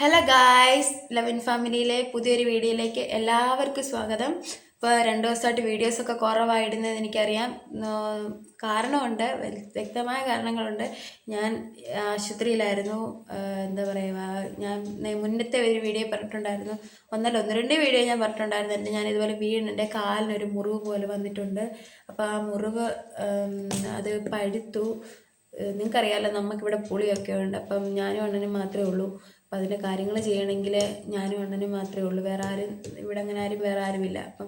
Hello guys, ലവിൻ ഫാമിലിയിലെ പുതിയൊരു വീഡിയോയിലേക്ക് എല്ലാവർക്കും സ്വാഗതം. ഇപ്പോൾ 2 ദിവസമായിട്ട് വീഡിയോസൊക്കെ കുറവായിടുന്നത് എനിക്കറിയാം. കാരണമുണ്ട്, വ്യക്തമായ കാരണങ്ങളുണ്ട്. ഞാൻ ആശുപത്രിയിലായിരുന്നു. എന്താ പറയുക, ഞാൻ മുന്നത്തെ ഒരു വീഡിയോ പറഞ്ഞിട്ടുണ്ടായിരുന്നു. ഒന്ന് രണ്ട് വീഡിയോ ഞാൻ പറഞ്ഞിട്ടുണ്ടായിരുന്നു. ഞാൻ ഇതുപോലെ എൻ്റെ കാലിനൊരു മുറിവ് പോലെ വന്നിട്ടുണ്ട്. അപ്പോൾ ആ മുറിവ് അത് പഴുത്തു. നിങ്ങൾക്കറിയാമല്ലോ, നമുക്കിവിടെ പുളിയൊക്കെ ഉണ്ട്. അപ്പം ഞാനും അണ്ണനും മാത്രമേ ഉള്ളൂ. അപ്പം അതിൻ്റെ കാര്യങ്ങൾ ചെയ്യണമെങ്കിൽ ഞാനും അണ്ണനും മാത്രമേ ഉള്ളൂ. വേറെ ആരും ഇവിടെ അങ്ങനെ വേറെ ആരുമില്ല. അപ്പം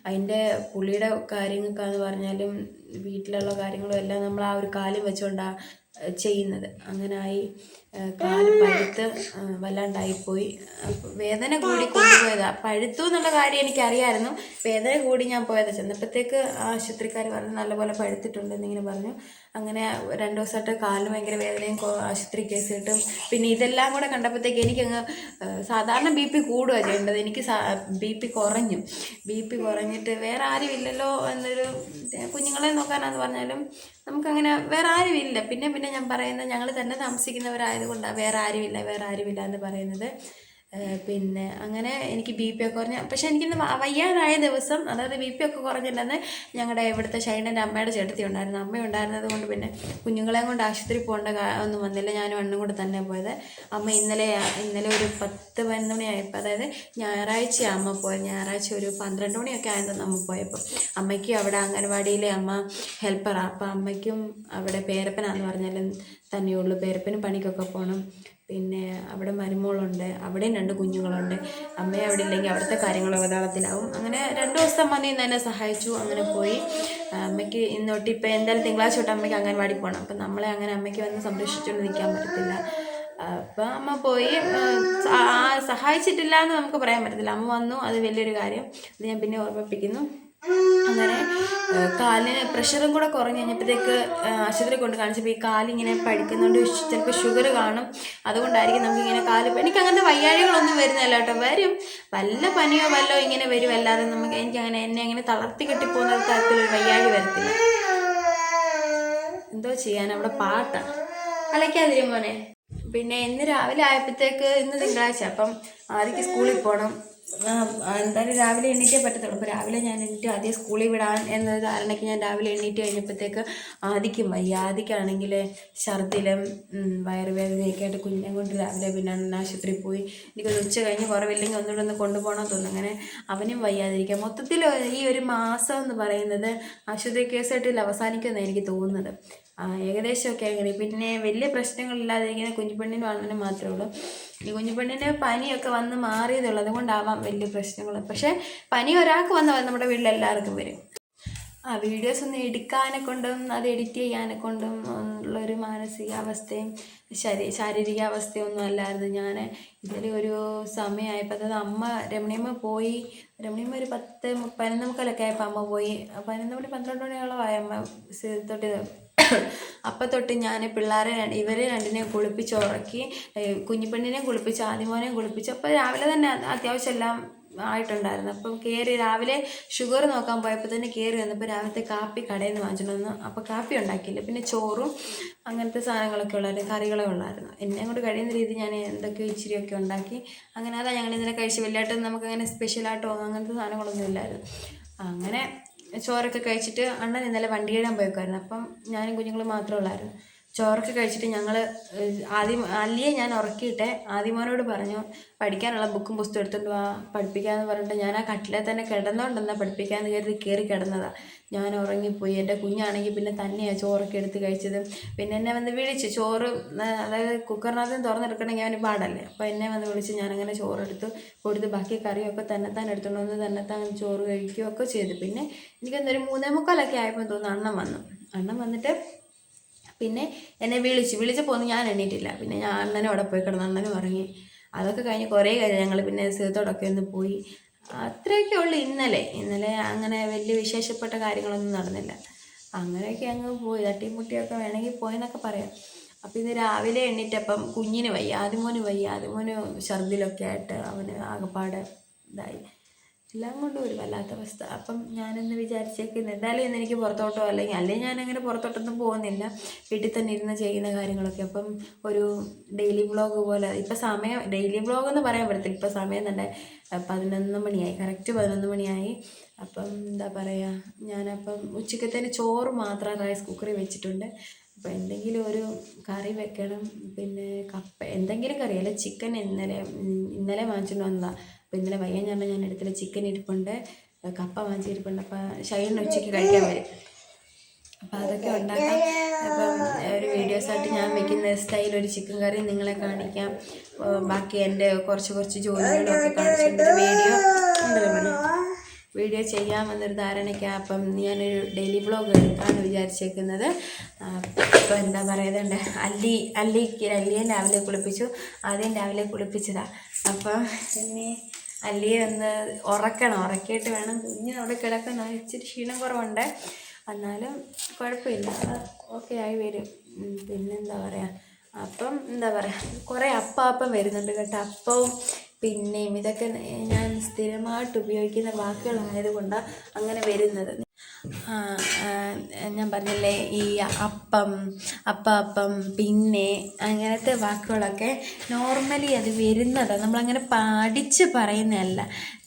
അതിൻ്റെ പുളിയുടെ കാര്യങ്ങൾക്കാന്ന് പറഞ്ഞാലും വീട്ടിലുള്ള കാര്യങ്ങളും എല്ലാം നമ്മൾ ആ ഒരു കാലും വെച്ചുകൊണ്ടാണ് ചെയ്യുന്നത്. അങ്ങനായി കാല് പഴുത്ത് വല്ലാണ്ടായിപ്പോയി. വേദന കൂടി കൊണ്ടുപോയതാണ്. പഴുത്തു എന്നുള്ള കാര്യം എനിക്കറിയാമായിരുന്നു. വേദന കൂടി ഞാൻ പോയത്. ചെന്നപ്പോഴത്തേക്ക് ആശുപത്രിക്കാർ പറഞ്ഞു നല്ലപോലെ പഴുത്തിട്ടുണ്ടെന്നിങ്ങനെ പറഞ്ഞു. അങ്ങനെ 2 ദിവസമായിട്ട് കാലിന് ഭയങ്കര വേദനയും ആശുപത്രി കേസ് കിട്ടും. പിന്നെ ഇതെല്ലാം കൂടെ കണ്ടപ്പോഴത്തേക്ക് എനിക്കങ്ങ് സാധാരണ BP കൂടുകയാണ് ചെയ്യേണ്ടത്. എനിക്ക് BP കുറഞ്ഞു. BP കുറഞ്ഞിട്ട് വേറെ ആരും ഇല്ലല്ലോ എന്നൊരു, കുഞ്ഞുങ്ങളെ നോക്കാനാന്ന് പറഞ്ഞാലും നമുക്കങ്ങനെ വേറെ ആരുമില്ല. പിന്നെ ഞാൻ പറയുന്നത്, ഞങ്ങൾ തന്നെ താമസിക്കുന്നവരായതുകൊണ്ടാണ് വേറെ ആരുമില്ല എന്ന് പറയുന്നത്. പിന്നെ അങ്ങനെ എനിക്ക് BP ഒക്കെ കുറഞ്ഞ, പക്ഷെ എനിക്കിന്ന് വയ്യാതായ ദിവസം, അതായത് BP ഒക്കെ കുറഞ്ഞിട്ടുണ്ടെന്ന് ഞങ്ങളുടെ ഇവിടുത്തെ ഷൈനൻ്റെ അമ്മയുടെ ചേട്ടത്തി ഉണ്ടായിരുന്നു. അമ്മ ഉണ്ടായിരുന്നത് കൊണ്ട് പിന്നെ കുഞ്ഞുങ്ങളെയും കൊണ്ട് ആശുപത്രി പോകേണ്ട ഒന്നും വന്നില്ല. ഞാനും അണ്ണും കൂടെ തന്നെ പോയത്. അമ്മ ഇന്നലെ ഒരു 10-11 മണിയായപ്പോൾ, അതായത് ഞായറാഴ്ച അമ്മ പോയത്. ഞായറാഴ്ച ഒരു 12 മണിയൊക്കെ ആയിരുന്നു അമ്മ പോയപ്പോൾ. അമ്മയ്ക്ക് അവിടെ അംഗൻവാടിയിലെ അമ്മ ഹെൽപ്പറാണ്. അപ്പോൾ അമ്മയ്ക്കും അവിടെ പേരപ്പനാന്ന് പറഞ്ഞാലും തന്നെയുള്ളൂ. പേരപ്പനും പണിക്കൊക്കെ പോകണം. പിന്നെ അവിടെ മരുമോളുണ്ട്, അവിടെയും 2 കുഞ്ഞുങ്ങളുണ്ട്. അമ്മയെ അവിടെ ഇല്ലെങ്കിൽ അവിടുത്തെ കാര്യങ്ങൾ അവതാളത്തിലാവും. അങ്ങനെ 2 ദിവസം അമ്മ ഇന്ന് എന്നെ സഹായിച്ചു. അങ്ങനെ പോയി. അമ്മയ്ക്ക് ഇന്നോട്ട് ഇപ്പം എന്തായാലും തിങ്കളാഴ്ച തൊട്ട് അമ്മയ്ക്ക് അംഗൻവാടി പോകണം. അപ്പം നമ്മളെ അങ്ങനെ അമ്മയ്ക്ക് വന്ന് സംരക്ഷിച്ചുകൊണ്ട് നിൽക്കാൻ പറ്റത്തില്ല. അപ്പം അമ്മ പോയി. സഹായിച്ചിട്ടില്ല എന്ന് നമുക്ക് പറയാൻ പറ്റത്തില്ല. അമ്മ വന്നു, അത് വലിയൊരു കാര്യം. അത് ഞാൻ പിന്നെ ഓർമ്മിപ്പിക്കുന്നു. അങ്ങനെ കാലിന് പ്രഷറും കൂടെ കുറഞ്ഞ് കഴിഞ്ഞപ്പോഴത്തേക്ക് ആശുപത്രി കൊണ്ട് കാണിച്ചപ്പോൾ ഈ കാലിങ്ങനെ പഠിക്കുന്നുണ്ട്. ചിലപ്പോൾ ഷുഗർ കാണും. അതുകൊണ്ടായിരിക്കും നമുക്കിങ്ങനെ എനിക്ക് അങ്ങനത്തെ വയ്യാഴികളൊന്നും വരുന്നില്ല കേട്ടോ. വരും, വല്ല പനിയോ വല്ലോ ഇങ്ങനെ വരും. അല്ലാതെ എന്നെ അങ്ങനെ തളർത്തി കെട്ടിപ്പോകുന്ന തരത്തിലൊരു വയ്യാഴി വരത്തില്ല. എന്തോ ചെയ്യാൻ, അവിടെ പാട്ടാണ് അലക്കാതിരി മോനെ. പിന്നെ ഇന്ന് രാവിലെ ആയപ്പോഴത്തേക്ക്, ഇന്ന് തിങ്കളാഴ്ച, അപ്പം ആദ്യം സ്കൂളിൽ പോകണം. എന്തായാലും രാവിലെ എണീറ്റേ പറ്റത്തുള്ളൂ. അപ്പോൾ രാവിലെ ഞാൻ എണീറ്റ് ആദ്യം സ്കൂളിൽ വിടാൻ എന്നൊരു ധാരണയ്ക്ക് ഞാൻ രാവിലെ എണീറ്റ് കഴിഞ്ഞപ്പോഴത്തേക്ക് ആദിക്കാണെങ്കിൽ ഛർദിലും വയറുവേദനയൊക്കെ ആയിട്ട് കുഞ്ഞിനെ കൊണ്ട് രാവിലെ പിന്നെ ആശുപത്രിയിൽ പോയി. എനിക്കൊരു ഉച്ച കഴിഞ്ഞ് കുറവില്ലെങ്കിൽ ഒന്നുകൂടെ ഒന്ന് കൊണ്ടുപോകണം തോന്നുന്നു. അങ്ങനെ അവനും വയ്യാതിരിക്കാം. മൊത്തത്തിൽ ഈ ഒരു മാസം എന്ന് പറയുന്നത് ആശുപത്രി കേസായിട്ടില്ല അവസാനിക്കുമെന്നാണ് എനിക്ക് തോന്നുന്നത്. ഏകദേശമൊക്കെ അങ്ങനെ. പിന്നെ വലിയ പ്രശ്നങ്ങളില്ലാതിരിക്കുന്ന കുഞ്ഞിപ്പെണ്ണിനും അണ്ണനും മാത്രമേ ഉള്ളൂ. ഈ കുഞ്ഞിപ്പെണ്ണിന് പനിയൊക്കെ വന്ന് മാറിയതുള്ളൂ. അതുകൊണ്ടാവാം വലിയ പ്രശ്നങ്ങൾ. പക്ഷേ പനി ഒരാൾക്ക് വന്നാൽ നമ്മുടെ വീട്ടിലെല്ലാവർക്കും വരും. വീഡിയോസ് ഒന്നും എടുക്കാനെ കൊണ്ടും അത് എഡിറ്റ് ചെയ്യാനെ കൊണ്ടും ഉള്ളൊരു മാനസികാവസ്ഥയും ശാരീരികാവസ്ഥയും ഒന്നും അല്ലായിരുന്നു. ഞാൻ ഇതിൽ ഒരു സമയമായപ്പോൾ, അതായത് രമണിയമ്മ പോയി. രമണിയമ്മ ഒരു 10-11 മുക്കാലൊക്കെ ആയപ്പോൾ അമ്മ പോയി. 11 മണി 12 മണിയോളമായി അമ്മ തൊട്ട്. അപ്പം തൊട്ട് ഞാൻ ഇവരെ രണ്ടിനെയും കുളിപ്പിച്ച് ഉറക്കി. കുഞ്ഞിപ്പെണ്ണിനെയും കുളിപ്പിച്ച് ആദ്യമോനെയും കുളിപ്പിച്ച്. അപ്പോൾ രാവിലെ തന്നെ അത്യാവശ്യം എല്ലാം ആയിട്ടുണ്ടായിരുന്നു. അപ്പം രാവിലെ ഷുഗർ നോക്കാൻ പോയപ്പോൾ തന്നെ വന്നപ്പോൾ രാവിലത്തെ കാപ്പി കടയിൽ നിന്ന് വാങ്ങിച്ചിട്ട് വന്നു. അപ്പോൾ കാപ്പി ഉണ്ടാക്കിയില്ല. പിന്നെ ചോറും അങ്ങനത്തെ സാധനങ്ങളൊക്കെ ഉള്ളായിരുന്നു, കറികളെ ഉള്ളായിരുന്നു. എന്നെ കൊണ്ട് കഴിയുന്ന രീതി ഞാൻ എന്തൊക്കെ ഇച്ചിരിയൊക്കെ ഉണ്ടാക്കി. അങ്ങനെ അതാ ഞങ്ങൾ ഇന്നലെ കഴിച്ച്. വലിയായിട്ട് നമുക്കങ്ങനെ സ്പെഷ്യലായിട്ടോ അങ്ങനത്തെ സാധനങ്ങളൊന്നും ഇല്ലായിരുന്നു. അങ്ങനെ ചോറൊക്കെ കഴിച്ചിട്ട് അണ്ണൻ ഇന്നലെ വണ്ടി കയറാൻ പോയേക്കുമായിരുന്നു. അപ്പം ഞാനും കുഞ്ഞുങ്ങളും മാത്രമേ ഉള്ളായിരുന്നു. ചോറൊക്കെ കഴിച്ചിട്ട് ഞങ്ങൾ അല്ലിയെ ഞാൻ ഉറക്കിയിട്ടെ ആദ്യമോനോട് പറഞ്ഞു പഠിക്കാനുള്ള ബുക്കും പുസ്തകം എടുത്തുകൊണ്ട് വാ പഠിപ്പിക്കാമെന്ന് പറഞ്ഞിട്ട് ഞാൻ ആ കട്ടിലെ തന്നെ കിടന്നുകൊണ്ടെന്നാൽ പഠിപ്പിക്കാമെന്ന് കയറി കിടന്നതാണ്. ഞാൻ ഉറങ്ങിപ്പോയി. എൻ്റെ കുഞ്ഞാണെങ്കിൽ പിന്നെ തന്നെയാണ് ചോറൊക്കെ എടുത്ത് കഴിച്ചത്. പിന്നെ എന്നെ വന്ന് വിളിച്ച് ചോറ്, അതായത് കുക്കറിനകത്ത് തുറന്നെടുക്കണമെങ്കിൽ അവന് പാടല്ലേ. അപ്പോൾ എന്നെ വന്ന് വിളിച്ച് ഞാനങ്ങനെ ചോറെടുത്ത് കൊടുത്ത് ബാക്കി കറിയൊക്കെ തന്നെത്താൻ എടുത്തുകൊണ്ട് വന്ന് തന്നെത്താൻ ചോറ് കഴിക്കുകയൊക്കെ ചെയ്തു. പിന്നെ എനിക്കൊന്നൊരു 3:45 ആയപ്പോൾ തോന്നുന്നു അണ്ണൻ വന്നിട്ട് പിന്നെ എന്നെ വിളിച്ചപ്പോൾ ഒന്നും ഞാൻ എണ്ണീറ്റില്ല. പിന്നെ ഞാൻ അണ്ണനും അവിടെ പോയി കിടന്നു. അണ്ണനും ഉറങ്ങി. അതൊക്കെ കഴിഞ്ഞ് കുറേ കഴിഞ്ഞ് ഞങ്ങൾ പിന്നെ സീത്തോടൊക്കെ ഒന്ന് പോയി. അത്രയൊക്കെ ഉള്ളു ഇന്നലെ. അങ്ങനെ വലിയ വിശേഷപ്പെട്ട കാര്യങ്ങളൊന്നും നടന്നില്ല. അങ്ങനെയൊക്കെ അങ്ങ് പോയി. തട്ടിയും മുട്ടിയൊക്കെ വേണമെങ്കിൽ പോയെന്നൊക്കെ പറയാം. അപ്പോൾ ഇത് രാവിലെ എണ്ണീറ്റപ്പം കുഞ്ഞിന് വയ്യ, ആദ്യമോന് ഛർദിലൊക്കെ ആയിട്ട് അവന് ആകെപ്പാട് ഇതായി. എല്ലാം കൊണ്ടും ഒരു വല്ലാത്ത അവസ്ഥ. അപ്പം ഞാനെന്ന് വിചാരിച്ചേക്കുന്നത് എന്തായാലും ഇന്ന് എനിക്ക് പുറത്തോട്ടോ അല്ലെങ്കിൽ ഞാനങ്ങനെ പുറത്തോട്ടൊന്നും പോകുന്നില്ല, വീട്ടിൽ തന്നെ ഇരുന്ന് ചെയ്യുന്ന കാര്യങ്ങളൊക്കെ. അപ്പം ഒരു ഡെയിലി വ്ളോഗ് പോലെ ഇപ്പം സമയം ഡെയിലി വ്ളോഗ് എന്ന് പറയാൻ പറ്റത്തില്ല. ഇപ്പം സമയം തന്നെ 11 മണിയായി, കറക്റ്റ് 11 മണിയായി. അപ്പം എന്താ പറയുക, ഞാനപ്പം ഉച്ചക്കത്തേന് ചോറ് മാത്രം റൈസ് കുക്കറിൽ വെച്ചിട്ടുണ്ട്. അപ്പോൾ എന്തെങ്കിലും ഒരു കറി വെക്കണം, പിന്നെ കപ്പ എന്തെങ്കിലും കറി അല്ല, ചിക്കൻ ഇന്നലെ വാങ്ങിച്ചിട്ട് വന്നതാണ്. അപ്പോൾ ഇന്നലെ വയ്യ ഞാൻ എടുത്തില്ല, ചിക്കൻ ഇരിപ്പുണ്ട്, കപ്പ വാങ്ങിച്ചിരിപ്പുണ്ട്. അപ്പോൾ ഷൈനിന് ഉച്ചയ്ക്ക് കഴിക്കാൻ വരും, അപ്പോൾ അതൊക്കെ ഉണ്ടാക്കാം. അപ്പം ഒരു വീഡിയോസായിട്ട് ഞാൻ വെക്കുന്ന സ്റ്റൈൽ ഒരു ചിക്കൻ കറി നിങ്ങളെ കാണിക്കാം. ബാക്കി എൻ്റെ കുറച്ച് ജോലികളൊക്കെ കാണിച്ചിട്ടൊരു വീഡിയോ ചെയ്യാമെന്നൊരു ധാരണയ്ക്കാണ്. അപ്പം ഞാനൊരു ഡെയിലി വ്ളോഗ് എടുക്കാമെന്ന് വിചാരിച്ചേക്കുന്നത്. അപ്പോൾ എന്താ പറയുന്നുണ്ട്, അല്ലിയെ രാവിലെ കുളിപ്പിച്ചു, ആദ്യം രാവിലെ കുളിപ്പിച്ചതാണ്. അപ്പം പിന്നെ അല്ലിയെ ഒന്ന് ഉറക്കിയിട്ട് വേണം, കുഞ്ഞിനവിടെ കിടക്കുന്ന ഇച്ചിരി ക്ഷീണം കുറവുണ്ട്, എന്നാലും കുഴപ്പമില്ല, ഓക്കെ ആയി വരും. പിന്നെന്താ പറയുക, അപ്പം എന്താ പറയുക, കുറേ അപ്പം വരുന്നുണ്ട് കേട്ടോ. അപ്പവും പിന്നെയും ഇതൊക്കെ ഞാൻ സ്ഥിരമായിട്ട് ഉപയോഗിക്കുന്ന വാക്കുകളായതുകൊണ്ടാണ് അങ്ങനെ വരുന്നത്. ഞാൻ പറഞ്ഞില്ലേ, ഈ അപ്പം പിന്നെ അങ്ങനത്തെ വാക്കുകളൊക്കെ നോർമലി അത് വരുന്നതാണ്, നമ്മളങ്ങനെ പഠിച്ച് പറയുന്നതല്ല.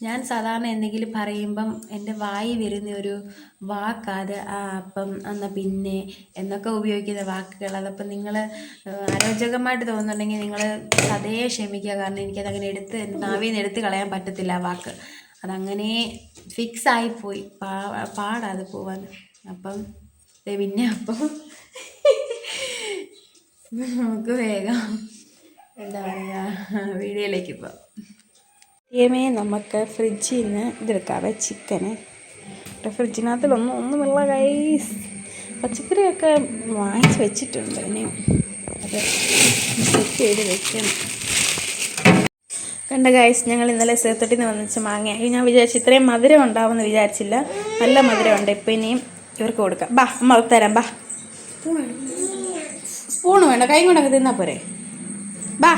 ഞാൻ സാധാരണ എന്തെങ്കിലും പറയുമ്പം എൻ്റെ വായി വരുന്ന ഒരു വാക്കാത് അപ്പം എന്നാൽ പിന്നെ എന്നൊക്കെ ഉപയോഗിക്കുന്ന വാക്കുകൾ. അതപ്പം നിങ്ങൾ അരോചകമായിട്ട് തോന്നുന്നുണ്ടെങ്കിൽ നിങ്ങൾ അതേ ക്ഷമിക്കുക, കാരണം എനിക്കതങ്ങനെ നാവിൽ നിന്ന് എടുത്ത് കളയാൻ പറ്റത്തില്ല ആ വാക്ക്. അതങ്ങനെ ഫിക്സായിപ്പോയി, പാടാത് പോവാൻ. അപ്പം പിന്നെ നമുക്ക് വേഗം എന്താ പറയുക, വീഡിയോയിലേക്ക് പോവാം. നമുക്ക് ഫ്രിഡ്ജിൽ നിന്ന് ഇതെടുക്കാവേ, ചിക്കന്. ഫ്രിഡ്ജിനകത്തിലൊന്നുമില്ല ഗൈസ്, പച്ചക്കറിയൊക്കെ വാങ്ങിച്ച് വെച്ചിട്ടുണ്ട്, ഇനി അത് സെറ്റ് ചെയ്ത് വെക്കണം. കണ്ട ഗൈസ്, ഞങ്ങൾ ഇന്നലെ സേർത്തട്ടിൽ നിന്ന് വന്നിച്ച് മാങ്ങയായി. ഞാൻ വിചാരിച്ചു ഇത്രയും മധുരം ഉണ്ടാവുമെന്ന് വിചാരിച്ചില്ല, നല്ല മധുരമുണ്ട്. ഇപ്പം ഇനിയും ഇവർക്ക് കൊടുക്കാം. ബാ അമ്മ തരാം, ബാ. സ്പൂണ് വേണ്ട, കൈ കൊണ്ടൊക്കെ തിന്നാൽ പോരെ, ബാ.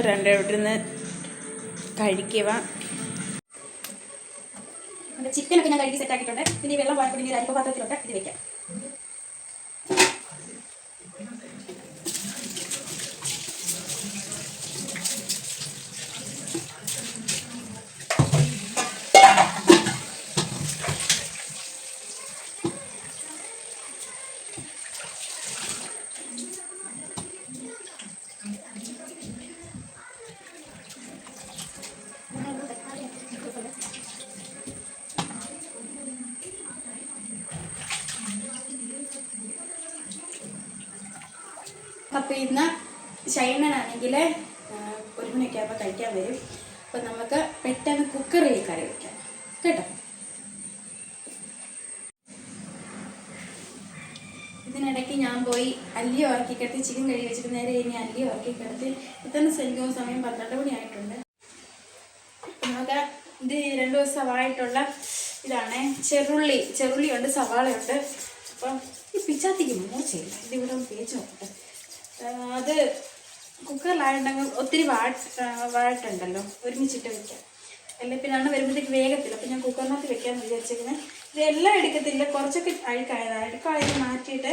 രണ്ടിരുന്ന് കഴിക്കുക. ചിക്കനൊക്കെ ഞാൻ കഴുകി സെറ്റാക്കിയിട്ടുണ്ട്. പിന്നെ ഈ വെള്ളം വാങ്ങിക്കൊണ്ടെങ്കിൽ അരിപ്പ പാത്രത്തിലോട്ട് ഇത് വെക്കാം. അപ്പോൾ ഇന്ന് ഷൈനനാണെങ്കിൽ 1 മണിയൊക്കെ ആകുമ്പോൾ കഴിക്കാൻ വരും. അപ്പോൾ നമുക്ക് പെട്ടെന്ന് കുക്കറിൽ കറി വയ്ക്കാം കേട്ടോ. ഇതിനിടയ്ക്ക് ഞാൻ പോയി അല്ലിയെ ഉറക്കി കിടത്തി, ചിക്കൻ കഴുകി വെച്ചിട്ട് നേരെ ഇനി അല്ലിയെ ഉറക്കി കിടത്തി. ഇത്തന്നെ ശരിക്കും സമയം 12 മണി ആയിട്ടുണ്ട്. നമുക്ക് ഇത് 2 ദിവസമായിട്ടുള്ള ഇതാണ്. ചെറുള്ളിയുണ്ട്, സവാളയുണ്ട്. അപ്പം ഈ പിച്ചാത്തിക്ക് മൂർച്ചയില്ല, ഇതിവിടെ ഒന്ന് തേച്ച് നോക്കട്ടെ. അത് കുക്കറിലായിട്ടുണ്ടെങ്കിൽ ഒത്തിരി വാട്ടുണ്ടല്ലോ, ഒരുമിച്ചിട്ട് വെക്കാം. അല്ലെങ്കിൽ പിന്നെ അണ്ണ വരുമ്പോഴത്തേക്ക് വേഗത്തില്ല. അപ്പം ഞാൻ കുക്കറിനകത്ത് വെക്കാമെന്ന് വിചാരിച്ചിരിക്കുന്നത്. ഇതെല്ലാം എടുക്കത്തില്ല, കുറച്ചൊക്കെ അഴുക്കായത് മാറ്റിയിട്ട്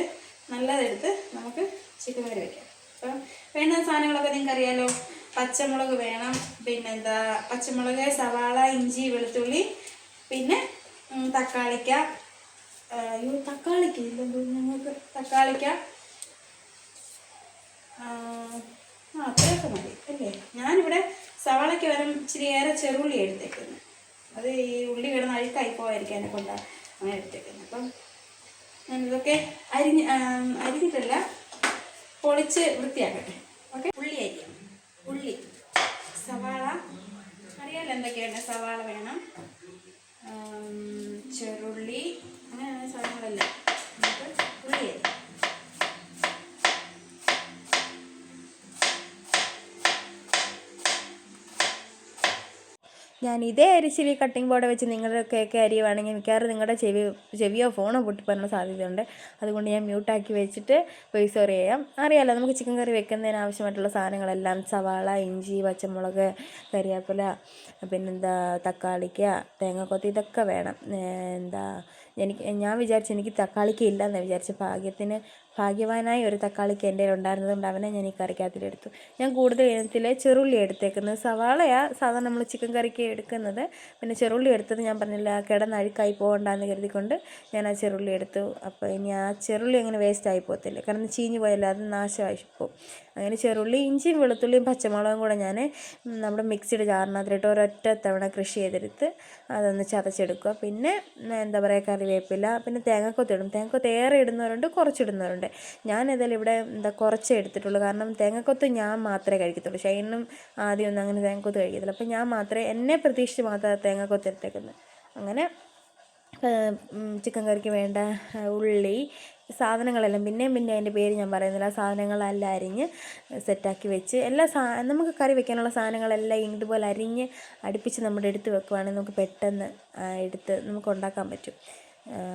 നല്ലതെടുത്ത് നമുക്ക് ചിക്കൻ കറി വെക്കാം. അപ്പം വേണ്ട സാധനങ്ങളൊക്കെ നിങ്ങൾക്ക് അറിയാമല്ലോ. പച്ചമുളക് വേണം, പിന്നെന്താ പച്ചമുളക്, സവാള, ഇഞ്ചി, വെളുത്തുള്ളി, പിന്നെ തക്കാളിക്ക. തക്കാളിക്ക ഇല്ലെന്തോ ഞങ്ങൾക്ക്, തക്കാളിക്ക അത്രയൊക്കെ മതി അല്ലേ. ഞാനിവിടെ സവാളയ്ക്ക് വരം ഇച്ചിരി ഏറെ ചെറുള്ളി എടുത്തേക്കുന്നത്, അത് ഈ ഉള്ളി കിടന്ന് അഴുക്കായി പോകാതിരിക്കാനെ കൊണ്ടാണ് അങ്ങനെ എടുത്തേക്കുന്നത്. അപ്പം ഞാനിതൊക്കെ അരിഞ്ഞിട്ടല്ല, പൊളിച്ച് വൃത്തിയാക്കട്ടെ. ഓക്കെ, ഉള്ളി അരിയാം. ഉള്ളി, സവാള അറിയാമല്ലോ എന്തൊക്കെയാണ്. സവാള വേണം, ചെറുള്ളി, അങ്ങനെയാണ് സാധനങ്ങളെല്ലാം. നമുക്ക് ഉള്ളി അരിയാം. ഞാൻ ഇതേ അരിശിലി കട്ടിംഗ് ബോർഡ് വെച്ച് നിങ്ങളുടെ കേക്ക് അരിയുവാണെങ്കിൽ മിക്കവാറും നിങ്ങളുടെ ചെവിയോ ഫോണോ പൊട്ടിപ്പോകാനുള്ള സാധ്യതയുണ്ട്. അതുകൊണ്ട് ഞാൻ മ്യൂട്ടാക്കി വെച്ചിട്ട് വോയിസ് ഓവർ ചെയ്യാം. അറിയാമല്ലോ, നമുക്ക് ചിക്കൻ കറി വെക്കുന്നതിന് ആവശ്യമായിട്ടുള്ള സാധനങ്ങളെല്ലാം സവാള, ഇഞ്ചി, പച്ചമുളക്, കരിവേപ്പില, പിന്നെന്താ തക്കാളിക്ക, തേങ്ങാക്കൊത്ത്, ഇതൊക്കെ വേണം. ഞാൻ വിചാരിച്ചു എനിക്ക് തക്കാളിക്ക ഇല്ലയെന്ന് വിചാരിച്ചു. ഭാഗ്യവാനായി ഒരു തക്കാളിക്ക് എൻ്റെ ഉണ്ടായിരുന്നതുകൊണ്ട് അവനെ ഞാൻ ഈ കറിക്കകത്തിലെടുത്തു. ഞാൻ കൂടുതൽ ഇനത്തിൽ ചെറുള്ളി എടുത്തേക്കുന്നത്. സവാളയാ സാധാരണ നമ്മൾ ചിക്കൻ കറിക്ക് എടുക്കുന്നത്. പിന്നെ ചെറുള്ളി എടുത്തത് ഞാൻ പറഞ്ഞില്ല, കിടന്ന് അഴുക്കായി പോകണ്ടെന്ന് കരുതിക്കൊണ്ട് ഞാൻ ആ ചെറുള്ളി എടുത്തു. അപ്പോൾ ഇനി ആ ചെറുള്ളി അങ്ങനെ വേസ്റ്റ് ആയി പോകത്തില്ല, കിടന്ന് ചീഞ്ഞ് പോയല്ലോ, അത് നാശമായി പോകും. അങ്ങനെ ചെറുള്ളി, ഇഞ്ചിയും വെളുത്തുള്ളിയും പച്ചമുളകും കൂടെ ഞാൻ നമ്മുടെ മിക്സിയുടെ ജാറിനകത്തിലിട്ട് ഒരൊറ്റ തവണ കൃഷി ചെയ്തെടുത്ത് അതൊന്ന് ചതച്ചെടുക്കുക. പിന്നെ എന്താ പറയുക, കറിവേപ്പില, പിന്നെ തേങ്ങാക്കൊത്ത് ഇടും. തേങ്ങാക്കൊത്ത് ഏറെ ഇടുന്നവരുണ്ട്, കുറച്ചിടുന്നവരുണ്ട്. ഞാനിതിൽ ഇവിടെ കുറച്ചേ എടുത്തിട്ടുള്ളൂ. കാരണം തേങ്ങാക്കൊത്ത് ഞാൻ മാത്രമേ കഴിക്കത്തുള്ളൂ. ഷൈനും ആദ്യമൊന്നും അങ്ങനെ തേങ്ങാക്കൊത്ത് കഴിക്കത്തില്ല. അപ്പോൾ ഞാൻ മാത്രമേ, എന്നെ പ്രതീക്ഷിച്ച് മാത്രമേ തേങ്ങാക്കൊത്ത് എടുത്തേക്കുന്നത്. അങ്ങനെ ചിക്കൻ കറിക്ക് വേണ്ട ഉള്ളി സാധനങ്ങളെല്ലാം പിന്നെയും അതിൻ്റെ പേര് ഞാൻ പറയുന്നില്ല, സാധനങ്ങളെല്ലാം അരിഞ്ഞ് സെറ്റാക്കി വെച്ച് നമുക്ക് കറി വെക്കാനുള്ള സാധനങ്ങളെല്ലാം ഇതുപോലെ അരിഞ്ഞ് അടുപ്പിച്ച് നമ്മുടെ എടുത്ത് വെക്കുവാണെങ്കിൽ നമുക്ക് പെട്ടെന്ന് എടുത്ത് നമുക്ക് ഉണ്ടാക്കാൻ പറ്റും.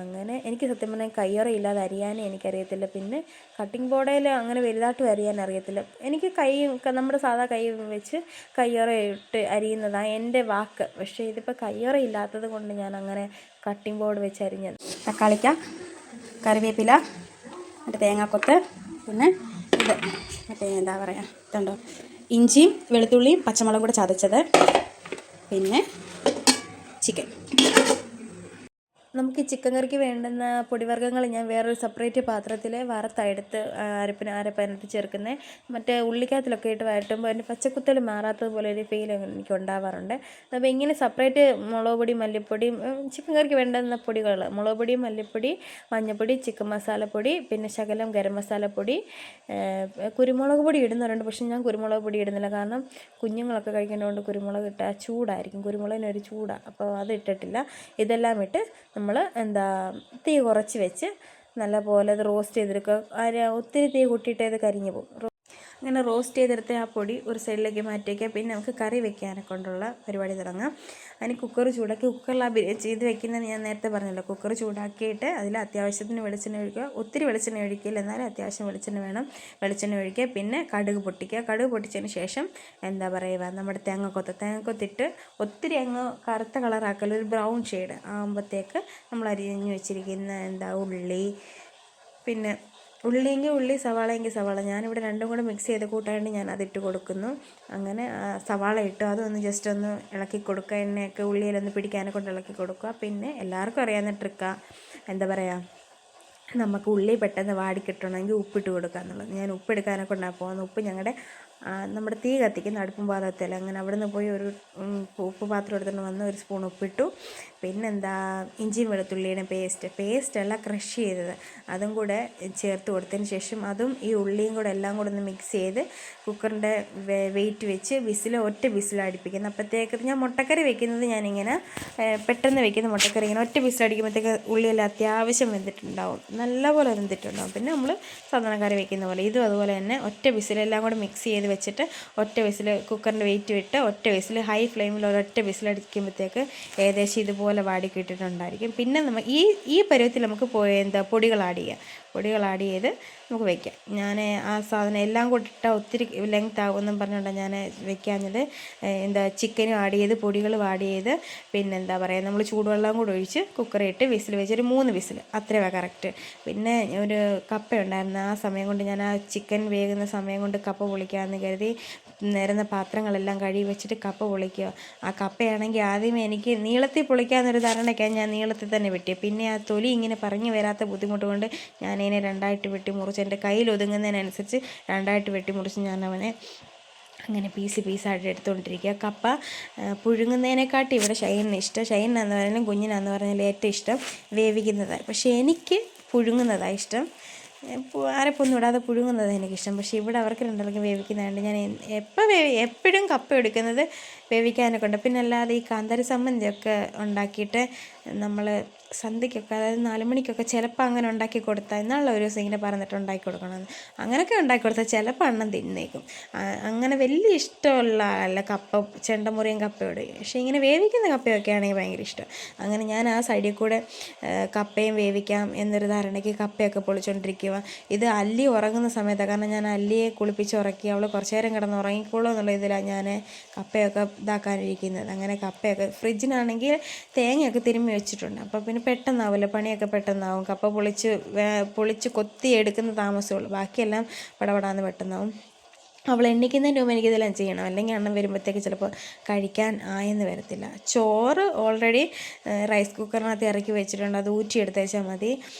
അങ്ങനെ എനിക്ക് സത്യം പറഞ്ഞാൽ കയ്യൊറയില്ലാതെ അരിയാനേ എനിക്കറിയത്തില്ല. പിന്നെ കട്ടിംഗ് ബോർഡിൽ അങ്ങനെ വലുതായിട്ടും അരിയാൻ അറിയത്തില്ല. എനിക്ക് നമ്മുടെ സാധാ കൈ വെച്ച് കയ്യൊറ ഇട്ട് അരിയുന്നതാണ് എൻ്റെ വാക്ക്. പക്ഷേ ഇതിപ്പോൾ കയ്യൊറ ഇല്ലാത്തത് കൊണ്ട് ഞാൻ അങ്ങനെ കട്ടിംഗ് ബോർഡ് വെച്ച് അരിഞ്ഞത്. തക്കാളിക്ക, കറിവേപ്പില, മറ്റേ തേങ്ങാക്കൊത്ത്, പിന്നെ ഇത് മറ്റേ എന്താ പറയുക, ഇതുണ്ടോ, ഇഞ്ചിയും വെളുത്തുള്ളിയും പച്ചമുളകും കൂടെ ചതച്ചത്, പിന്നെ ചിക്കൻ. നമുക്ക് ചിക്കൻ കറിക്ക് വേണ്ടുന്ന പൊടിവർഗ്ഗങ്ങൾ ഞാൻ വേറൊരു സെപ്പറേറ്റ് പാത്രത്തിൽ വറുത്തെടുത്ത് അരപ്പതിനകത്ത് ചേർക്കുന്നത്. മറ്റേ ഉള്ളിക്കകത്തിലൊക്കെ ഇട്ട് വരട്ടുമ്പോൾ അതിൻ്റെ പച്ചക്കുത്തൽ മാറാത്തതുപോലെ ഒരു ഫീൽ എനിക്ക് ഉണ്ടാവാറുണ്ട്. അപ്പോൾ ഇങ്ങനെ സെപ്പറേറ്റ് മുളക് പൊടി, മല്ലിപ്പൊടിയും ചിക്കൻ കറിക്ക് വേണ്ടുന്ന പൊടികൾ, മുളക് പൊടി, മല്ലിപ്പൊടി, മഞ്ഞൾപ്പൊടി, ചിക്കൻ മസാലപ്പൊടി, പിന്നെ ശകലം ഗരം മസാലപ്പൊടി, കുരുമുളക് പൊടി ഇടുന്നവരുണ്ട്. പക്ഷേ ഞാൻ കുരുമുളക് പൊടി ഇടുന്നില്ല. കാരണം കുഞ്ഞുങ്ങളൊക്കെ കഴിക്കേണ്ടതുകൊണ്ട് കുരുമുളക് ഇട്ടാൽ ചൂടായിരിക്കും, കുരുമുളകിനൊരു ചൂടാണ്. അപ്പോൾ അത് ഇട്ടിട്ടില്ല. ഇതെല്ലാം ഇട്ട് നമ്മൾ തീ കുറച്ച് വെച്ച് നല്ലപോലെ അത് റോസ്റ്റ് ചെയ്തെടുക്കുക. ഒത്തിരി തീ കൂട്ടിയിട്ടേ അത് കരിഞ്ഞു പോകും. അങ്ങനെ റോസ്റ്റ് ചെയ്തെടുത്ത ആ പൊടി ഒരു സൈഡിലേക്ക് മാറ്റി വയ്ക്കുക. പിന്നെ നമുക്ക് കറി വെക്കാനെ കൊണ്ടുള്ള പരിപാടി തുടങ്ങാം. അതിന് കുക്കർ ചൂടാക്കി, കുക്കറിൽ ചെയ്ത് വെക്കുന്നത് ഞാൻ നേരത്തെ പറഞ്ഞല്ലോ. കുക്കർ ചൂടാക്കിയിട്ട് അതിൽ അത്യാവശ്യത്തിന് വെളിച്ചെണ്ണ ഒഴിക്കുക. ഒത്തിരി വെളിച്ചെണ്ണ ഒഴിക്കില്ല, എന്നാലും അത്യാവശ്യം വെളിച്ചെണ്ണ വേണം. വെളിച്ചെണ്ണ ഒഴിക്കുക. പിന്നെ കടുക് പൊട്ടിക്കുക. കടുക് പൊട്ടിച്ചതിന് ശേഷം എന്താ പറയുക, നമ്മുടെ തേങ്ങക്കൊത്തിട്ട് ഒത്തിരി അങ്ങ് കറുത്ത കളറാക്കൽ, ഒരു ബ്രൗൺ ഷെയ്ഡ് ആകുമ്പോഴത്തേക്ക് നമ്മൾ അരിഞ്ഞ് വെച്ചിരിക്കുന്ന ഉള്ളി, പിന്നെ ഉള്ളിയെങ്കിൽ ഉള്ളി, സവാളയെങ്കിൽ സവാള, ഞാനിവിടെ രണ്ടും കൂടെ മിക്സ് ചെയ്ത് കൂട്ടാണ്ട് ഞാൻ അതിട്ട് കൊടുക്കുന്നു. അങ്ങനെ സവാള ഇട്ടു, അതൊന്ന് ജസ്റ്റ് ഒന്ന് ഇളക്കി കൊടുക്കുക. എണ്ണയൊക്കെ ഉള്ളിയിലൊന്ന് പിടിക്കാനെ കൊണ്ട് ഇളക്കി കൊടുക്കുക. പിന്നെ എല്ലാവർക്കും അറിയാവുന്ന ട്രിക്കാണ്, എന്താ പറയുക, നമുക്ക് ഉള്ളി പെട്ടെന്ന് വാടിക്കിട്ടണമെങ്കിൽ ഉപ്പിട്ട് കൊടുക്കുക എന്നുള്ളത്. ഞാൻ ഉപ്പെടുക്കാനെ കൊണ്ടാണ് പോകുന്നത്. ഉപ്പ് നമ്മുടെ തീ കത്തിക്കുന്ന അടുപ്പും പാത്രത്തിൽ, അങ്ങനെ അവിടെ നിന്ന് പോയി ഒരു ഉപ്പ് പാത്രം എടുത്തുകൊണ്ട് വന്ന് ഒരു സ്പൂൺ ഉപ്പിട്ടു. പിന്നെന്താ, ഇഞ്ചിയും വെളുത്തുള്ളിയുടെ പേസ്റ്റ് എല്ലാം ക്രഷ് ചെയ്തത് അതും കൂടെ ചേർത്ത് കൊടുത്തതിന് ശേഷം അതും ഈ ഉള്ളിയും കൂടെ എല്ലാം കൂടെ ഒന്ന് മിക്സ് ചെയ്ത് കുക്കറിൻ്റെ വെയിറ്റ് വെച്ച് ഒറ്റ വിസിലടിപ്പിക്കുന്നത്. അപ്പോഴത്തേക്ക് ഞാൻ മുട്ടക്കറി വെക്കുന്നത് ഞാനിങ്ങനെ പെട്ടെന്ന് വെക്കുന്ന മുട്ടക്കറി ഇങ്ങനെ ഒറ്റ വിസിലടിക്കുമ്പോഴത്തേക്ക് ഉള്ളിയെല്ലാം അത്യാവശ്യം വെന്തിട്ടുണ്ടാവും, നല്ലപോലെ വെന്തിട്ടുണ്ടാവും. പിന്നെ നമ്മൾ സാധാരണ കറി വെക്കുന്ന പോലെ ഇതും അതുപോലെ തന്നെ ഒറ്റ വിസിലെല്ലാം കൂടെ മിക്സ് ചെയ്ത് വെച്ചിട്ട് ഒറ്റ വിസിൽ, കുക്കറിൻ്റെ വെയിറ്റ് വിട്ട് ഒറ്റ വിസിൽ, ഹൈ ഫ്ലെയിമിൽ ഒരൊറ്റ വിസിലടിക്കുമ്പോഴത്തേക്ക് ഏകദേശം ഇതുപോലെ വാടി കിട്ടിയിട്ടുണ്ടായിരിക്കും. പിന്നെ ഈ പരുവത്തിൽ നമുക്ക് പൊടികൾ ആഡ് ചെയ്ത് നമുക്ക് വയ്ക്കാം. ഞാൻ ആ സാധനം എല്ലാം കൂടി ഇട്ടാൽ ഒത്തിരി ലെങ്ത് ആകുമെന്നും പറഞ്ഞുകൊണ്ടാണ് ഞാൻ വെക്കാഞ്ഞത്. ചിക്കനും ആഡ് ചെയ്ത്, പൊടികളും ആഡ് ചെയ്ത്, പിന്നെ എന്താ പറയുക, നമ്മൾ ചൂടുവെള്ളം കൂടെ ഒഴിച്ച് കുക്കറിട്ട് വിസിൽ വെച്ച് ഒരു 3 വിസിൽ അത്രയും കറക്റ്റ്. പിന്നെ ഒരു കപ്പ ഉണ്ടായിരുന്നു, ആ സമയം കൊണ്ട് ഞാൻ ആ ചിക്കൻ വേകുന്ന സമയം കൊണ്ട് കപ്പ പൊളിക്കാമെന്ന് കരുതി നിരന്ന പാത്രങ്ങളെല്ലാം കഴുകി വെച്ചിട്ട് കപ്പ പൊളിക്കുക. ആ കപ്പയാണെങ്കിൽ ആദ്യമേ എനിക്ക് നീളത്തിൽ പൊളിക്കാമെന്നൊരു ധാരണയ്ക്കാണ് ഞാൻ നീളത്തിൽ തന്നെ വെട്ടിയത്. പിന്നെ ആ തൊലി ഇങ്ങനെ പറഞ്ഞു വരാത്ത ബുദ്ധിമുട്ട് കൊണ്ട് ഞാനതിനെ രണ്ടായിട്ട് വെട്ടി മുറിച്ച്, എൻ്റെ കയ്യിൽ ഒതുങ്ങുന്നതിനനുസരിച്ച് രണ്ടായിട്ട് വെട്ടി മുറിച്ച് ഞാൻ അവനെ അങ്ങനെ പീസായിട്ട് എടുത്തുകൊണ്ടിരിക്കുക. കപ്പ പുഴുങ്ങുന്നതിനെക്കാട്ടി ഇവിടെ ഷൈനിന് ഇഷ്ടം, ഷൈനാന്ന് പറഞ്ഞാലും കുഞ്ഞിനാന്ന് പറഞ്ഞാലും ഏറ്റവും ഇഷ്ടം വേവിക്കുന്നതാണ്. പക്ഷേ എനിക്ക് പുഴുങ്ങുന്നതാണ് ഇഷ്ടം. അരപ്പൊന്നും ഇടാതെ പുഴുങ്ങുന്നത് എനിക്കിഷ്ടം. പക്ഷേ ഇവിടെ അവർക്ക് രണ്ടാൾക്കും വേവിക്കുന്നതുകൊണ്ട് ഞാൻ എപ്പോഴും കപ്പ എടുക്കുന്നത് വേവിക്കാനൊക്കെ ഉണ്ട്. പിന്നെ അല്ലാതെ ഈ കാന്താരി സമ്മന്തിയൊക്കെ ഉണ്ടാക്കിയിട്ട് നമ്മൾ സന്ധ്യയ്ക്കൊക്കെ, അതായത് 4 മണിക്കൊക്കെ ചിലപ്പോൾ അങ്ങനെ ഉണ്ടാക്കി കൊടുത്താൽ, എന്നുള്ള ഒരു ദിവസം ഇങ്ങനെ പറഞ്ഞിട്ട് ഉണ്ടാക്കി കൊടുക്കണമെന്ന്, അങ്ങനെയൊക്കെ ഉണ്ടാക്കി കൊടുത്താൽ ചിലപ്പോൾ അണ്ണം തിന്നേക്കും. അങ്ങനെ വലിയ ഇഷ്ടമുള്ള അല്ല കപ്പ, ചെണ്ടമുറിയും കപ്പയോട്. പക്ഷേ ഇങ്ങനെ വേവിക്കുന്ന കപ്പയൊക്കെ ആണെങ്കിൽ ഭയങ്കര ഇഷ്ടം. അങ്ങനെ ഞാൻ ആ സൈഡിൽ കൂടെ കപ്പയും വേവിക്കാം എന്നൊരു ധാരണയ്ക്ക് കപ്പയൊക്കെ പൊളിച്ചുകൊണ്ടിരിക്കുക. ഇത് അല്ലി ഉറങ്ങുന്ന സമയത്താണ്, കാരണം ഞാൻ അല്ലിയെ കുളിപ്പിച്ച് ഉറക്കി അവൾ കുറച്ച് നേരം കിടന്ന് ഉറങ്ങിക്കോളൂ എന്നുള്ള ഇതിലാണ് ഞാൻ കപ്പയൊക്കെ ഇതാക്കാനിരിക്കുന്നത്. അങ്ങനെ കപ്പയൊക്കെ ഫ്രിഡ്ജിനാണെങ്കിൽ തേങ്ങയൊക്കെ തിരുമ്മി വെച്ചിട്ടുണ്ട്. അപ്പോൾ പിന്നെ പെട്ടെന്നാവുമല്ലോ, പണിയൊക്കെ പെട്ടെന്നാവും. കപ്പ പൊളിച്ച് കൊത്തി എടുക്കുന്ന താമസമുള്ളൂ, ബാക്കിയെല്ലാം പടപടാന്ന് പെട്ടെന്നാവും. അവൾ എണ്ണിക്കുന്നതിന് മുമ്പ് എനിക്കിതെല്ലാം ചെയ്യണം, അല്ലെങ്കിൽ അണ്ണം വരുമ്പോഴത്തേക്ക് ചിലപ്പോൾ കഴിക്കാൻ ആയെന്ന് വരത്തില്ല. ചോറ് ഓൾറെഡി റൈസ് കുക്കറിനകത്ത് ഇറക്കി വെച്ചിട്ടുണ്ട്, അത് ഊറ്റിയെടുത്ത് വെച്ചാൽ മതി.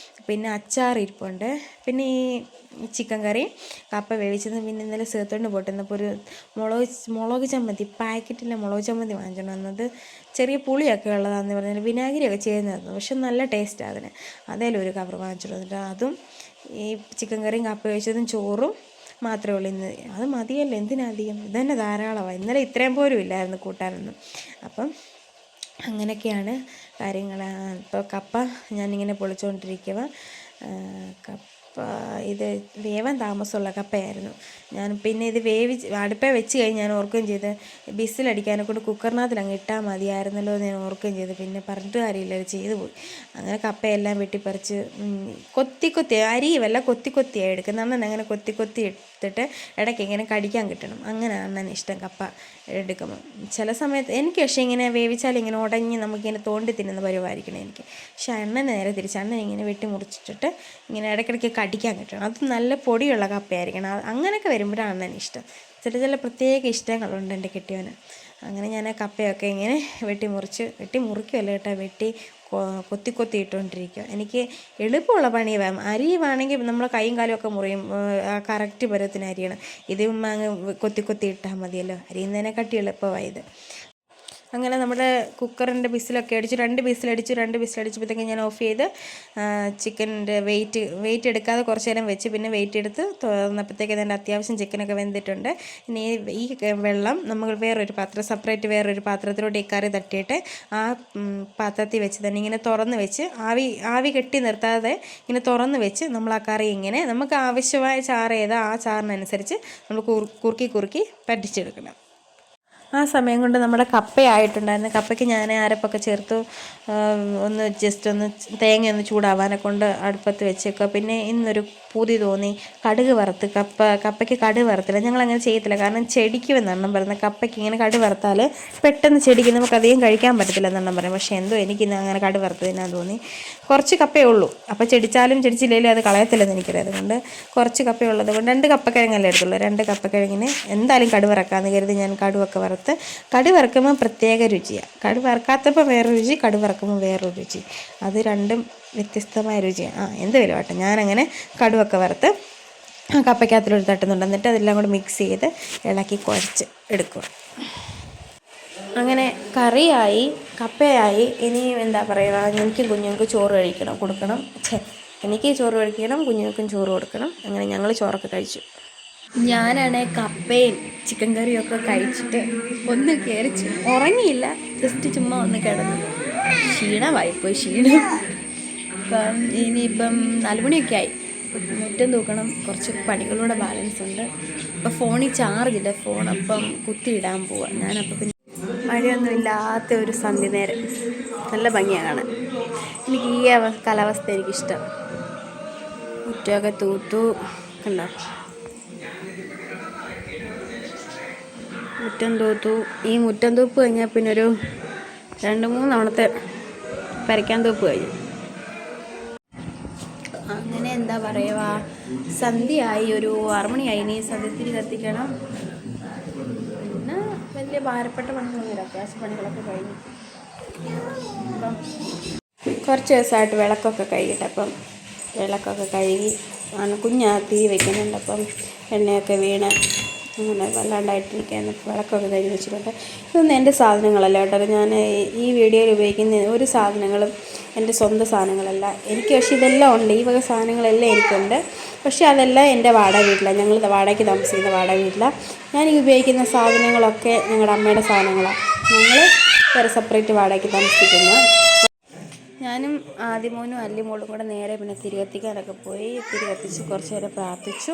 പിന്നെ അച്ചാർ ഇരിപ്പുണ്ട്. പിന്നെ ഈ ചിക്കൻ കറി, കപ്പ വേവിച്ചത്. പിന്നെ ഇന്നലെ സേത്തോണ്ട് പോട്ടുന്നപ്പോൾ ഒരു മുളക് ചമ്മന്തി, പാക്കറ്റിലെ മുളക് ചമ്മന്തി വാങ്ങിച്ചോണ്ട് വന്നത്. ചെറിയ പുളിയൊക്കെ ഉള്ളതാണെന്ന് പറഞ്ഞാൽ വിനാഗിരിയൊക്കെ ചെയ്യുന്നതായിരുന്നു, പക്ഷെ നല്ല ടേസ്റ്റാണ് അതിന്. അതേലും ഒരു കവർ വാങ്ങിച്ചിട്ട് വന്നിട്ട് അതും ഈ ചിക്കൻ കറിയും കപ്പ വേവിച്ചതും ചോറും മാത്രമേ ഉള്ളൂ ഇന്ന്. അത് മതിയല്ലോ, എന്തിനധികം, ഇതന്നെ ധാരാളമാണ്. ഇന്നലെ ഇത്രയും പോലും ഇല്ലായിരുന്നു കൂട്ടാനൊന്നും. അപ്പം അങ്ങനെയൊക്കെയാണ് കാര്യങ്ങൾ. ഇപ്പോൾ കപ്പ ഞാനിങ്ങനെ പൊളിച്ചുകൊണ്ടിരിക്കുക. കപ്പ ഇത് വേവാൻ താമസമുള്ള കപ്പയായിരുന്നു. ഞാൻ പിന്നെ ഇത് അടുപ്പേ വെച്ച് കഴിഞ്ഞ് ഞാൻ ഓർക്കുകയും ചെയ്ത് ബിസിലടിക്കാനെ കൊണ്ട് കുക്കറിനകത്തിൽ അങ്ങ് ഇട്ടാൽ മതിയായിരുന്നല്ലോ എന്ന് ഞാൻ ഓർക്കുകയും ചെയ്തു. പിന്നെ പറഞ്ഞിട്ട് കാര്യമില്ല, അത് ചെയ്തു പോയി. അങ്ങനെ കപ്പയെല്ലാം വെട്ടിപ്പറിച്ച് കൊത്തി അരിയുമല്ല കൊത്തിയാണ് എടുക്കുന്നത്. അണ്ണൻ അങ്ങനെ കൊത്തി എടുത്തിട്ട് ഇടയ്ക്ക് ഇങ്ങനെ കടിക്കാൻ കിട്ടണം, അങ്ങനെ അണ്ണൻ ഇഷ്ടം കപ്പ എടുക്കുമ്പോൾ. ചില സമയത്ത് എനിക്ക് പക്ഷേ ഇങ്ങനെ വേവിച്ചാൽ ഇങ്ങനെ ഉടഞ്ഞ് നമുക്കിങ്ങനെ തോണ്ടി തിന്നുന്ന പരിവായിരിക്കണം എനിക്ക്. പക്ഷെ അണ്ണന് നേരെ തിരിച്ച്, അണ്ണൻ ഇങ്ങനെ വെട്ടി മുറിച്ചിട്ടിട്ട് ഇങ്ങനെ ഇടയ്ക്കിടയ്ക്ക് കടിക്കാൻ കിട്ടണം. അത് നല്ല പൊടിയുള്ള കപ്പയായിരിക്കണം. അങ്ങനെയൊക്കെ വരുമ്പോഴാണ് അണ്ണന് ഇഷ്ടം. ചില പ്രത്യേക ഇഷ്ടങ്ങളുണ്ട് എൻ്റെ കെട്ടിയവന്. അങ്ങനെ ഞാൻ കപ്പയൊക്കെ ഇങ്ങനെ വെട്ടി മുറിക്കുമല്ല കേട്ടോ, കൊത്തി ഇട്ടുകൊണ്ടിരിക്കുക. എനിക്ക് എളുപ്പമുള്ള പണി വേണം. അരിയുവാണെങ്കിൽ നമ്മൾ കൈയും കാലും ഒക്കെ മുറിയും, കറക്റ്റ് പരുവത്തിന് അരിയണം. ഇത് അങ്ങ് കൊത്തി ഇട്ടാൽ മതിയല്ലോ, അരിയുന്നതിനെക്കാട്ടി എളുപ്പമായത്. അങ്ങനെ നമ്മുടെ കുക്കറിൻ്റെ ബിസിലൊക്കെ അടിച്ചു, 2 ബിസിലടിച്ചപ്പോഴത്തേക്കും ഞാൻ ഓഫ് ചെയ്ത് ചിക്കൻ്റെ വെയിറ്റ് എടുക്കാതെ കുറച്ച് നേരം വെച്ച്, പിന്നെ വെയിറ്റ് എടുത്ത് തുറന്നപ്പോഴത്തേക്ക് അതിൻ്റെ അത്യാവശ്യം ചിക്കനൊക്കെ വെന്തിട്ടുണ്ട്. ഇനി ഈ വെള്ളം നമ്മൾ സെപ്പറേറ്റ് വേറൊരു പാത്രത്തിലോട്ട് ഈ കറി തട്ടിയിട്ട് ആ പാത്രത്തിൽ വെച്ച് തന്നെ ഇങ്ങനെ തുറന്ന് വെച്ച് ആവി കെട്ടി നിർത്താതെ ഇങ്ങനെ തുറന്ന് വെച്ച് നമ്മൾ ആ കറി ഇങ്ങനെ നമുക്ക് ആവശ്യമായ ചാറ് ഏതാ ആ ചാറിനനുസരിച്ച് നമ്മൾ കുറുക്കി പറ്റിച്ചെടുക്കണം. ആ സമയം കൊണ്ട് നമ്മുടെ കപ്പയായിട്ടുണ്ടായിരുന്നു. കപ്പയ്ക്ക് ഞാൻ അരപ്പൊക്കെ ചേർത്തു, ഒന്ന് തേങ്ങ ഒന്ന് ചൂടാവാനെ കൊണ്ട് അടുപ്പത്ത് വെച്ചേക്കുക. പിന്നെ ഇന്നൊരു പൂതി തോന്നി കടുക് വറുത്ത്, കപ്പയ്ക്ക് കടുക് വറുത്തില്ല, ഞങ്ങളങ്ങനെ ചെയ്യത്തില്ല, കാരണം ചെടിക്കുമെന്നാണ് പറയുന്നത്. കപ്പയ്ക്ക് ഇങ്ങനെ കടുക് വറുത്താൽ പെട്ടെന്ന് ചെടിക്കും, നമുക്ക് അധികം കഴിക്കാൻ പറ്റത്തില്ല എന്നാണ് പറയും. പക്ഷേ എന്തോ എനിക്കിന്ന് അങ്ങനെ കടുക് വറുത്തതിനാ തോന്നി. കുറച്ച് കപ്പയേ ഉള്ളൂ, അപ്പോൾ ചെടിച്ചില്ലേലും അത് കളയത്തില്ലെന്ന് എനിക്കറിയാം. അതുകൊണ്ട് കുറച്ച് കപ്പയുള്ളത് കൊണ്ട് 2 കപ്പക്കിഴങ്ങല്ലേ എടുത്തുള്ളൂ. 2 കപ്പക്കിഴങ്ങിന് എന്തായാലും കടുക് വറക്കാമെന്ന് കരുതി ഞാൻ കടുവൊക്കെ വറുത്ത്. കടുക് വറുക്കുമ്പോൾ പ്രത്യേക രുചിയാണ്, കടുക് വറുക്കാത്തപ്പോൾ വേറൊരു രുചി, കടുക് വറുക്കുമ്പോൾ വേറൊരു രുചി. അത് രണ്ടും വ്യത്യസ്തമായ രുചിയാണ്. എന്ത് വരുവാട്ടെ, ഞാനങ്ങനെ കടുവൊക്കെ വറുത്ത് കപ്പയ്ക്കകത്തിലൊരു തട്ടുന്നുണ്ട്. എന്നിട്ട് അതെല്ലാം കൂടെ മിക്സ് ചെയ്ത് ഇളക്കി കുഴച്ച് എടുക്കുക. അങ്ങനെ കറിയായി, കപ്പയായി. ഇനി എന്താ പറയുക, എനിക്കും കുഞ്ഞുങ്ങൾക്ക് ചോറ് കൊടുക്കണം. എനിക്ക് ചോറ് കഴിക്കണം, കുഞ്ഞുങ്ങൾക്കും ചോറ് കൊടുക്കണം. അങ്ങനെ ഞങ്ങൾ ചോറൊക്കെ കഴിച്ചു. ഞാനാണെങ്കിൽ കപ്പയും ചിക്കൻ കറിയൊക്കെ കഴിച്ചിട്ട് ഒന്ന് കയറി ഉറങ്ങിയില്ല, ജസ്റ്റ് ചുമ്മാ ഒന്ന് കിടന്നു. ക്ഷീണം. ഇപ്പം ഇനിയിപ്പം 4 മണിയൊക്കെ ആയി, മുറ്റം തൂക്കണം, കുറച്ച് പണികളൂടെ ബാലൻസ് ഉണ്ട്. ഇപ്പം ഫോണിൽ ചാർജില്ല, ഫോൺ അപ്പം കുത്തിയിടാൻ പോവാം ഞാനപ്പം. പിന്നെ മഴയൊന്നും ഇല്ലാത്ത ഒരു സന്ധ്യ നേരം നല്ല ഭംഗിയാണ് കാണാൻ. എനിക്ക് ഈ കാലാവസ്ഥ എനിക്കിഷ്ടം. മുറ്റമൊക്കെ തൂത്തു കണ്ടോ, ഈ മുറ്റം തൂപ്പ് കഴിഞ്ഞാൽ പിന്നെ ഒരു 2-3 തവണത്തെ പരയ്ക്കാൻ തൂപ്പ് കഴിഞ്ഞു. അങ്ങനെ എന്താ പറയുക, സന്ധ്യയായി, ഒരു 6 മണിയായി. ഇനി സന്ധ്യത്തിരി കത്തിക്കണം. പിന്നെ വലിയ ഭാരപ്പെട്ട പണികളൊന്നുമില്ല, അത്യാവശ്യ പണികളൊക്കെ കഴിഞ്ഞു. അപ്പം കുറച്ച് ദിവസമായിട്ട് വിളക്കൊക്കെ കഴുകിയിട്ട്, അപ്പം വിളക്കൊക്കെ കഴുകി കുഞ്ഞാ തീ വയ്ക്കുന്നുണ്ട്. അപ്പം എണ്ണയൊക്കെ വീണ് അങ്ങനെ വല്ലാണ്ടായിട്ടിരിക്കുകയാണ്. വിളക്കൊക്കെ കഴുകി വെച്ചിട്ടുണ്ട്. ഇതൊന്നും എൻ്റെ സാധനങ്ങളല്ല കേട്ടോ, ഞാൻ ഈ വീഡിയോയിൽ ഉപയോഗിക്കുന്ന ഒരു സാധനങ്ങളും എൻ്റെ സ്വന്തം സാധനങ്ങളല്ല. എനിക്ക് പക്ഷേ ഇതെല്ലാം ഉണ്ട്, ഈ വക സാധനങ്ങളെല്ലാം എനിക്കുണ്ട്. പക്ഷേ അതെല്ലാം എൻ്റെ വാടക വീട്ടിലാണ്. ഞങ്ങൾ വാടകയ്ക്ക് താമസിക്കുന്ന വാടക വീട്ടിലാണ്. ഞാൻ ഈ ഉപയോഗിക്കുന്ന സാധനങ്ങളൊക്കെ ഞങ്ങളുടെ അമ്മയുടെ സാധനങ്ങളാണ്. ഞങ്ങൾ വേറെ സെപ്പറേറ്റ് വാടകയ്ക്ക് താമസിക്കുന്നു. ഞാനും ആദ്യമോനും അല്ലിമോളും കൂടെ നേരെ പിന്നെ തിരി കത്തിക്കാനൊക്കെ പോയി. തിരി കത്തിച്ച് കുറച്ച് നേരം പ്രാർത്ഥിച്ചു.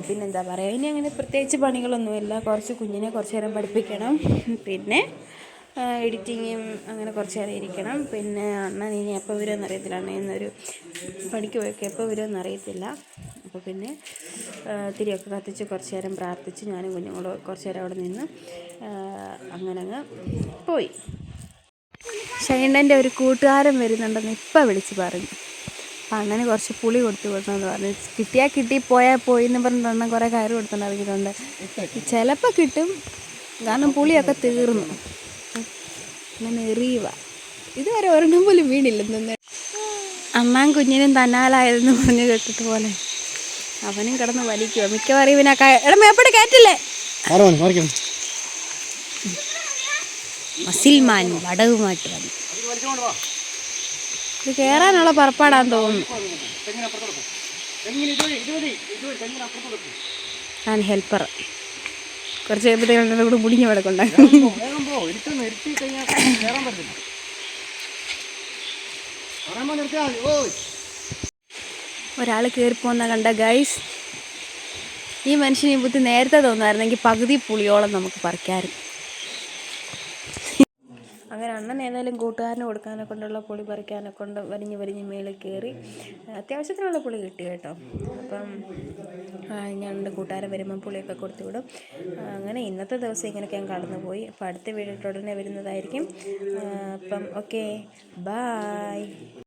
പിന്നെന്താ പറയുക, ഇനി അങ്ങനെ പ്രത്യേകിച്ച് പണികളൊന്നുമില്ല. കുറച്ച് കുഞ്ഞിനെ കുറച്ച് നേരം പഠിപ്പിക്കണം. പിന്നെ എഡിറ്റിങ്ങും അങ്ങനെ കുറച്ച് നേരം ഇരിക്കണം. പിന്നെ അണ്ണൻ ഇനി എപ്പോൾ വരുമെന്ന് അറിയത്തില്ല. അണ്ണൻ ഇന്നൊരു പണിക്ക് പോയൊക്കെ എപ്പോൾ വരുമെന്ന് അറിയത്തില്ല. അപ്പോൾ പിന്നെ തിരിയൊക്കെ കത്തിച്ച് കുറച്ച് നേരം പ്രാർത്ഥിച്ച് ഞാനും കുഞ്ഞുങ്ങളും കുറച്ച് നേരം അവിടെ നിന്ന് അങ്ങനെ അങ്ങ് പോയി. ഷൈനൻ്റെ ഒരു കൂട്ടുകാരൻ വരുന്നുണ്ടെന്ന് ഇപ്പം വിളിച്ച് പറഞ്ഞു. അണ്ണന് കുറച്ച് പുളി കൊടുത്തു വിടണമെന്ന് പറഞ്ഞു. കിട്ടിയാൽ കിട്ടി, പോയാൽ പോയി എന്ന് പറഞ്ഞിട്ട് അണ്ണൻ കുറേ കയറ് കൊടുത്തുകൊണ്ട് ഇറങ്ങിയിട്ടുണ്ട്. ചിലപ്പോൾ കിട്ടും, കാരണം പുളിയൊക്കെ തീർന്നു. അങ്ങനെ എറിയുക. ഇതുവരെ ഒരെണ്ണം പോലും വീണില്ലെന്ന്. അണ്ണാൻ കുഞ്ഞിനും തന്നാലായതെന്ന് പറഞ്ഞ് കേട്ടിട്ട് പോലെ അവനും കിടന്ന് വലിക്കുക. മിക്കവാറും ഇവനൊക്കെ എപ്പോഴും കയറ്റില്ലേ മസിൽമാൻ വടവുമായിട്ട് വന്നു. ഇത് കയറാനുള്ള പുറപ്പാടാന്ന് തോന്നുന്നു. ഞാൻ ഹെൽപ്പർ. കുറച്ച് കഴിയുമ്പോഴത്തേക്കും കൂടെ മുടിഞ്ഞ വടക്കുണ്ടാകും. ഒരാൾ കയറിപ്പോന്ന കണ്ട ഗൈസ്. ഈ മനുഷ്യനെ ബുദ്ധി നേരത്തെ തോന്നായിരുന്നെങ്കിൽ പകുതി പുളിയോളം നമുക്ക് പറിക്കാമായിരുന്നു. അങ്ങനെ അണ്ണൻ ഏതായാലും കൂട്ടുകാരന് കൊടുക്കാനെ കൊണ്ടുള്ള പുളി പറിക്കാനെ കൊണ്ട് വലിഞ്ഞ് മേളിൽ കയറി. അത്യാവശ്യത്തിനുള്ള പുളി കിട്ടി കേട്ടോ. അപ്പം ഞാൻ എൻ്റെ കൂട്ടുകാരൻ വരുമ്പം പുളിയൊക്കെ കൊടുത്തു വിടും. അങ്ങനെ ഇന്നത്തെ ദിവസം ഇങ്ങനെയൊക്കെ ഞാൻ കടന്നു പോയി. അപ്പം അടുത്ത വീഡിയോ ഉടനെ വരുന്നതായിരിക്കും. അപ്പം ഓക്കെ, ബായ്.